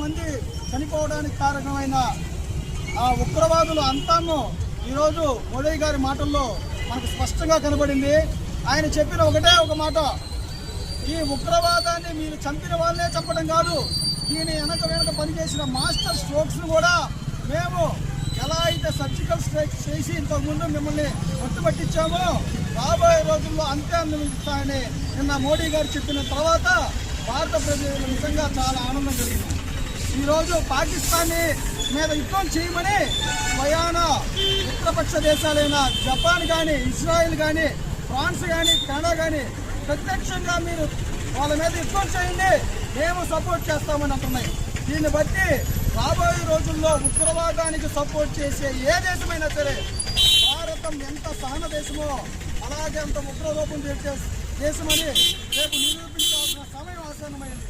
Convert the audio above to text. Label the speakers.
Speaker 1: మంది చనిపోవడానికి కారణమైన ఆ ఉగ్రవాదులు అంతాను ఈరోజు మోడీ గారి మాటల్లో మనకు స్పష్టంగా కనబడింది. ఆయన చెప్పిన ఒకటే ఒక మాట, ఈ ఉగ్రవాదాన్ని మీరు చంపిన వాళ్ళే చంపడం కాదు, దీని వెనక పనిచేసిన మాస్టర్ స్ట్రోక్స్ కూడా మేము ఎలా అయితే సర్జికల్ స్ట్రైక్స్ చేసి ఇంతకుముందు మిమ్మల్ని పట్టుబట్టించామో రాబోయే రోజుల్లో అంతే అనుభవిస్తామని నిన్న మోడీ గారు చెప్పిన తర్వాత భారత ప్రజలు నిజంగా చాలా ఆనందం కలిగింది. ఈరోజు పాకిస్తాన్ మీద యుద్ధం చేయమని స్వయాన మిత్రపక్ష దేశాలైన జపాన్ కానీ, ఇజ్రాయిల్ కానీ, ఫ్రాన్స్ కానీ, కెనడా కానీ ప్రత్యక్షంగా మీరు వాళ్ళ మీద యుద్ధం చేయండి, మేము సపోర్ట్ చేస్తామని అంటున్నాయి. దీన్ని బట్టి రాబోయే రోజుల్లో ఉగ్రవాదానికి సపోర్ట్ చేసే ఏ దేశమైనా సరే భారతం ఎంత సహన దేశమో అలాగే అంత ఉగ్రరూపం చేసే దేశమని రేపు నిరూపించాల్సిన సమయం ఆసన్నమైంది.